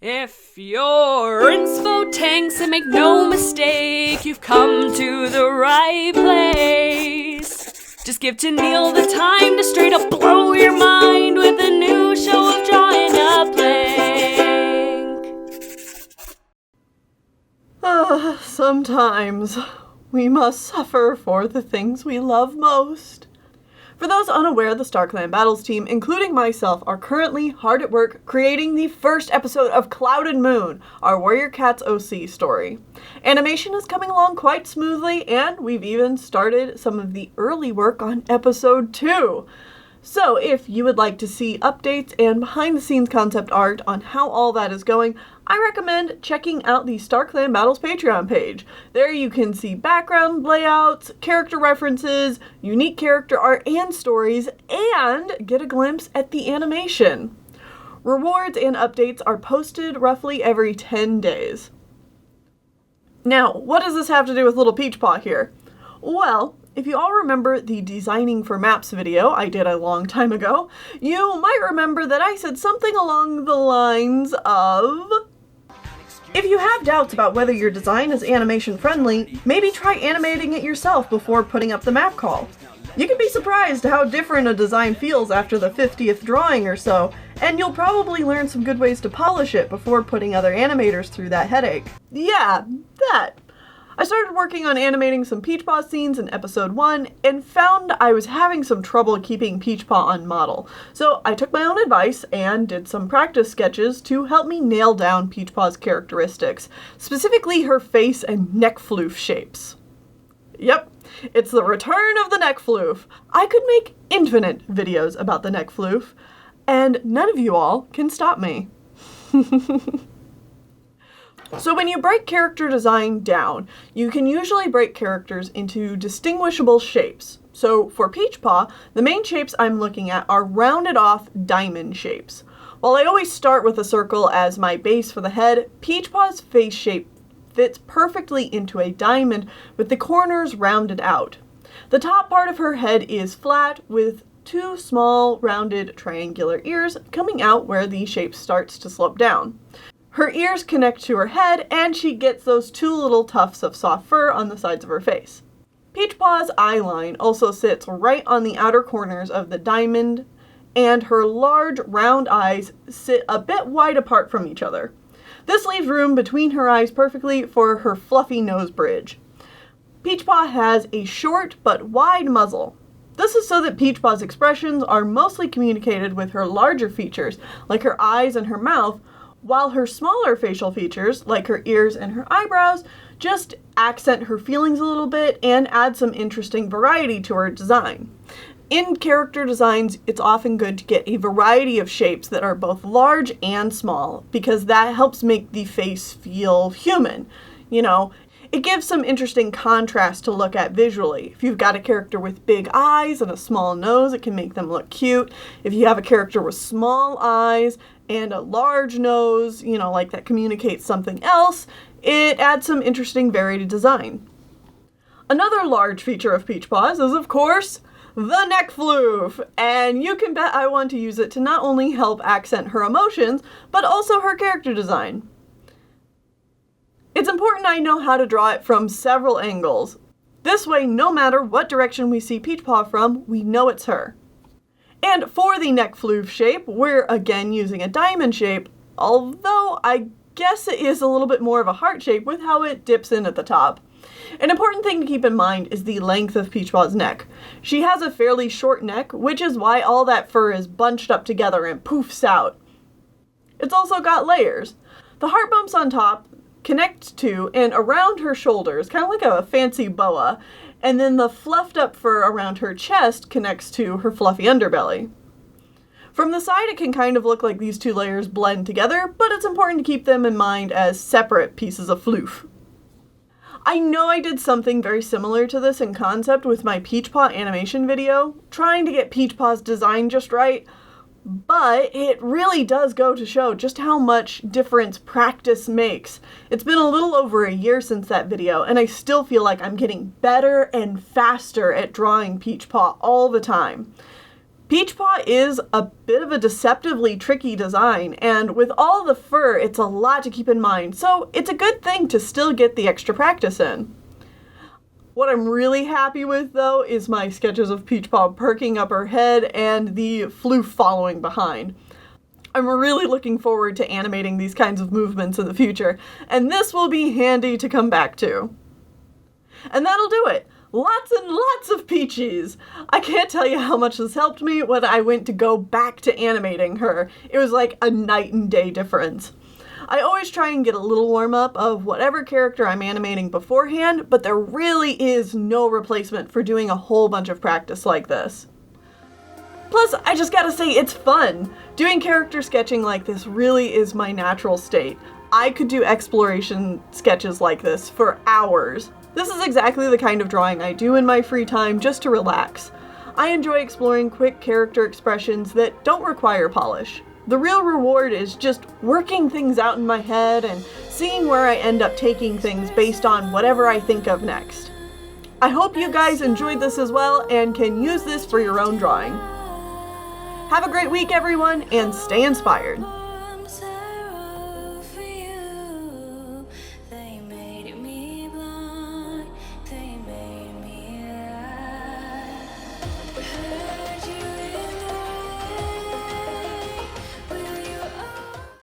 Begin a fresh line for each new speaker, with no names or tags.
If you're inspo tanks, and make no mistake, you've come to the right place. Just give to Neil the time to straight up blow your mind with a new show of drawing a blank.
Sometimes we must suffer for the things we love most. For those unaware, the StarClan Battles team, including myself, are currently hard at work creating the first episode of Clouded Moon, our Warrior Cats OC story. Animation is coming along quite smoothly, and we've even started some of the early work on episode 2. So if you would like to see updates and behind-the-scenes concept art on how all that is going, I recommend checking out the StarClan Battles Patreon page. There you can see background layouts, character references, unique character art and stories, and get a glimpse at the animation. Rewards and updates are posted roughly every 10 days. Now, what does this have to do with little Peachpaw here? Well, if you all remember the Designing for Maps video I did a long time ago, you might remember that I said something along the lines of, if you have doubts about whether your design is animation friendly, maybe try animating it yourself before putting up the map call. You can be surprised how different a design feels after the 50th drawing or so, and you'll probably learn some good ways to polish it before putting other animators through that headache. Yeah, that. I started working on animating some Peachpaw scenes in episode 1 and found I was having some trouble keeping Peachpaw on model. So I took my own advice and did some practice sketches to help me nail down Peachpaw's characteristics, specifically her face and neck floof shapes. Yep, it's the return of the neck floof. I could make infinite videos about the neck floof, and none of you all can stop me. So when you break character design down, you can usually break characters into distinguishable shapes. So for Peachpaw, the main shapes I'm looking at are rounded off diamond shapes. While I always start with a circle as my base for the head, Peachpaw's face shape fits perfectly into a diamond with the corners rounded out. The top part of her head is flat with two small rounded triangular ears coming out where the shape starts to slope down. Her ears connect to her head, and she gets those two little tufts of soft fur on the sides of her face. Peachpaw's eye line also sits right on the outer corners of the diamond, and her large, round eyes sit a bit wide apart from each other. This leaves room between her eyes perfectly for her fluffy nose bridge. Peachpaw has a short but wide muzzle. This is so that Peachpaw's expressions are mostly communicated with her larger features, like her eyes and her mouth, while her smaller facial features, like her ears and her eyebrows, just accent her feelings a little bit and add some interesting variety to her design. In character designs, it's often good to get a variety of shapes that are both large and small, because that helps make the face feel human. You know, it gives some interesting contrast to look at visually. If you've got a character with big eyes and a small nose, it can make them look cute. If you have a character with small eyes and a large nose, you know, like that communicates something else, it adds some interesting varied design. Another large feature of Peachpaw's is, of course, the neck floof, and you can bet I want to use it to not only help accent her emotions, but also her character design. It's important I know how to draw it from several angles. This way, no matter what direction we see Peachpaw from, we know it's her. And for the neck floof shape, we're again using a diamond shape, although I guess it is a little bit more of a heart shape with how it dips in at the top. An important thing to keep in mind is the length of Peachpaw's neck. She has a fairly short neck, which is why all that fur is bunched up together and poofs out. It's also got layers. The heart bumps on top connect to and around her shoulders, kind of like a fancy boa, and then the fluffed up fur around her chest connects to her fluffy underbelly. From the side, it can kind of look like these two layers blend together, but it's important to keep them in mind as separate pieces of floof. I know I did something very similar to this in concept with my Peachpaw animation video, trying to get Peachpaw's design just right, but it really does go to show just how much difference practice makes. It's been a little over a year since that video, and I still feel like I'm getting better and faster at drawing Peachpaw all the time. Peachpaw is a bit of a deceptively tricky design, and with all the fur, it's a lot to keep in mind, so it's a good thing to still get the extra practice in. What I'm really happy with, though, is my sketches of Peachpaw perking up her head and the FLOOF following behind. I'm really looking forward to animating these kinds of movements in the future, and this will be handy to come back to. And that'll do it! Lots and lots of Peachies! I can't tell you how much this helped me when I went to go back to animating her. It was like a night and day difference. I always try and get a little warm-up of whatever character I'm animating beforehand, but there really is no replacement for doing a whole bunch of practice like this. Plus, I just gotta say, it's fun! Doing character sketching like this really is my natural state. I could do exploration sketches like this for hours. This is exactly the kind of drawing I do in my free time just to relax. I enjoy exploring quick character expressions that don't require polish. The real reward is just working things out in my head and seeing where I end up taking things based on whatever I think of next. I hope you guys enjoyed this as well and can use this for your own drawing. Have a great week, everyone, and stay inspired.
Hey.